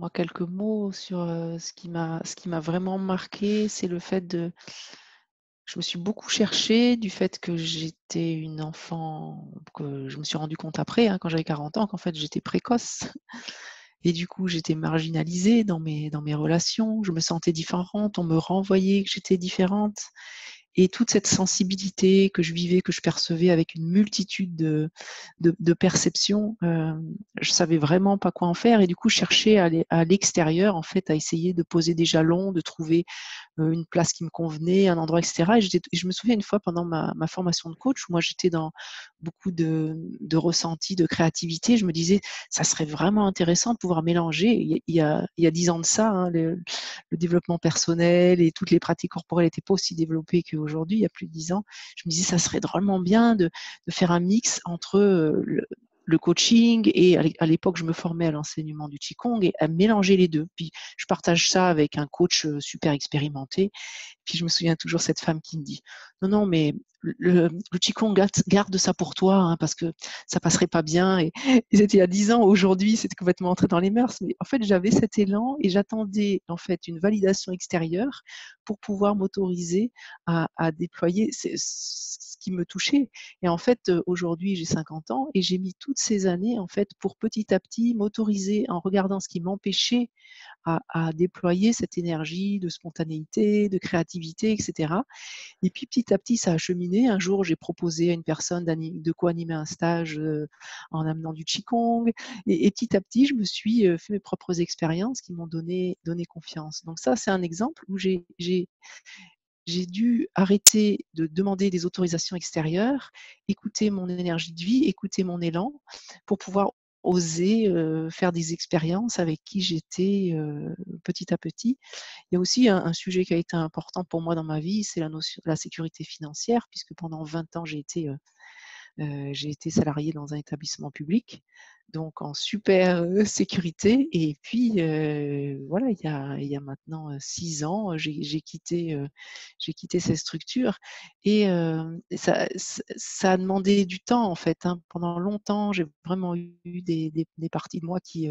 moi, quelques mots sur, ce qui m'a vraiment marqué, c'est le fait de je me suis beaucoup cherchée du fait que j'étais une enfant que je me suis rendu compte après, hein, quand j'avais 40 ans, qu'en fait j'étais précoce et du coup j'étais marginalisée dans mes relations. Je me sentais différente, on me renvoyait que j'étais différente et toute cette sensibilité que je vivais, que je percevais avec une multitude de perceptions, je savais vraiment pas quoi en faire et du coup je cherchais à l'extérieur en fait à essayer de poser des jalons, de trouver une place qui me convenait, un endroit et cetera et je me souviens une fois pendant ma formation de coach où moi j'étais dans beaucoup de ressentis, de créativité, je me disais: «Ça serait vraiment intéressant de pouvoir mélanger». Il y a 10 ans de ça, hein, le développement personnel et toutes les pratiques corporelles n'étaient pas aussi développées qu'aujourd'hui, il y a plus de 10 ans. Je me disais: «Ça serait drôlement bien de faire un mix entre, le coaching et à l'époque, je me formais à l'enseignement du qigong et à mélanger les 2. Puis je partage ça avec un coach, super expérimenté. Puis je me souviens toujours cette femme qui me dit: «Non, non, mais le qigong garde ça pour toi, hein, parce que ça passerait pas bien» et c'était il y a 10 ans. Aujourd'hui, c'était complètement entré dans les mœurs, mais en fait, j'avais cet élan et j'attendais, en fait, une validation extérieure pour pouvoir m'autoriser à déployer ce qui me touchait et en fait, aujourd'hui, j'ai 50 ans et j'ai mis toutes ces années, en fait, pour petit à petit m'autoriser en regardant ce qui m'empêchait à déployer cette énergie de spontanéité, de créativité et cetera et puis petit à petit, ça a cheminé. Un jour, j'ai proposé à une personne de co-animer un stage, en amenant du qigong et petit à petit, je me suis, fait mes propres expériences qui m'ont donné confiance. Donc ça, c'est un exemple où j'ai dû arrêter de demander des autorisations extérieures, écouter mon énergie de vie, écouter mon élan pour pouvoir oser, faire des expériences avec qui j'étais, petit à petit. Il y a aussi un sujet qui a été important pour moi dans ma vie, c'est la sécurité financière puisque pendant 20 ans j'ai été salariée dans un établissement public, donc en super, sécurité et puis, voilà, il y a maintenant, 6 ans, j'ai quitté cette structure et ça a demandé du temps, en fait, hein. Pendant longtemps, j'ai vraiment eu des parties de moi qui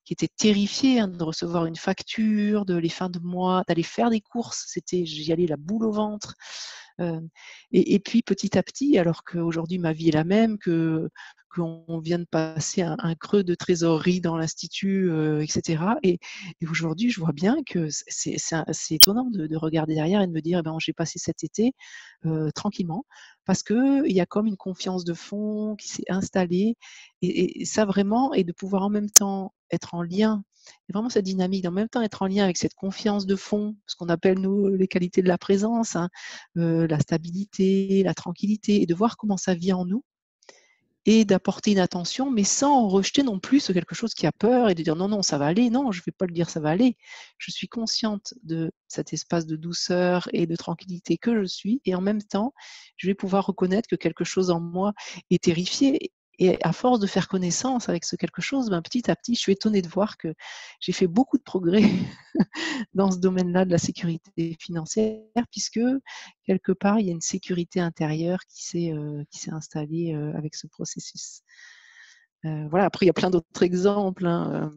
étaient terrifiées, hein, de recevoir une facture, de les fins de mois, d'aller faire des courses, j'y allais la boule au ventre. Hem et puis petit à petit, alors qu'aujourd'hui ma vie est la même, qu'on vient de passer un creux de trésorerie dans l'institut, et cetera et aujourd'hui je vois bien que c'est étonnant de regarder derrière et de me dire: «Eh ben, j'ai passé cet été, tranquillement». Parce qu'il y a comme une confiance de fond qui s'est installée et ça vraiment et de pouvoir en même temps être en lien et vraiment cette dynamique, en même temps être en lien avec cette confiance de fond, ce qu'on appelle nous les qualités de la présence, hein, la stabilité, la tranquillité et de voir comment ça vit en nous et d'apporter une attention, mais sans rejeter non plus ce quelque chose qui a peur et de dire: «Non, non, ça va aller. Non, je ne vais pas le dire, ça va aller». Je suis consciente de cet espace de douceur et de tranquillité que je suis et en même temps, je vais pouvoir reconnaître que quelque chose en moi est terrifié et à force de faire connaissance avec ce quelque chose, ben, petit à petit, je suis étonnée de voir que j'ai fait beaucoup de progrès dans ce domaine-là de la sécurité financière puisque quelque part, il y a une sécurité intérieure qui s'est installée, avec ce processus. Voilà, après il y a plein d'autres exemples, hein,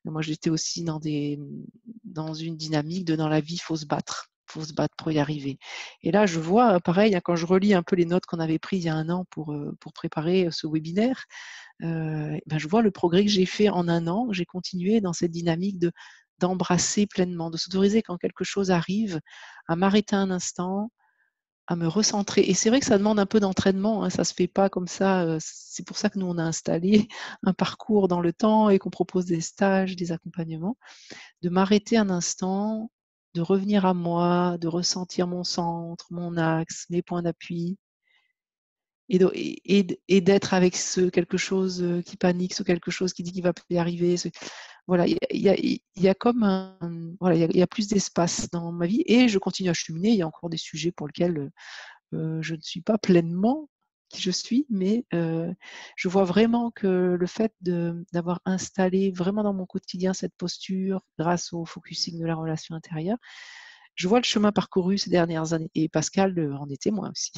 moi j'étais aussi dans une dynamique de dans la vie, faut se battre pour y arriver et là je vois, pareil, hein, quand je relis un peu les notes qu'on avait prises il y a 1 an pour préparer, ce webinaire, ben, je vois le progrès que j'ai fait en 1 an. J'ai continué dans cette dynamique d'embrasser pleinement, de s'autoriser quand quelque chose arrive, à m'arrêter un instant, à me recentrer et c'est vrai que ça demande un peu d'entraînement, hein, ça se fait pas comme ça, c'est pour ça que nous on a installé un parcours dans le temps et qu'on propose des stages, des accompagnements. De m'arrêter un instant, de revenir à moi, de ressentir mon centre, mon axe, mes points d'appui et d'être avec ce quelque chose, qui panique, ce quelque chose qui dit qu'il va pas y arriver, voilà, il y a comme voilà, il y a plus d'espace dans ma vie et je continue à cheminer. Il y a encore des sujets pour lesquels, je ne suis pas pleinement qui je suis, mais je vois vraiment que le fait d'avoir installé vraiment dans mon quotidien cette posture grâce au focusing de la relation intérieure, je vois le chemin parcouru ces dernières années et Pascal, en est témoin aussi.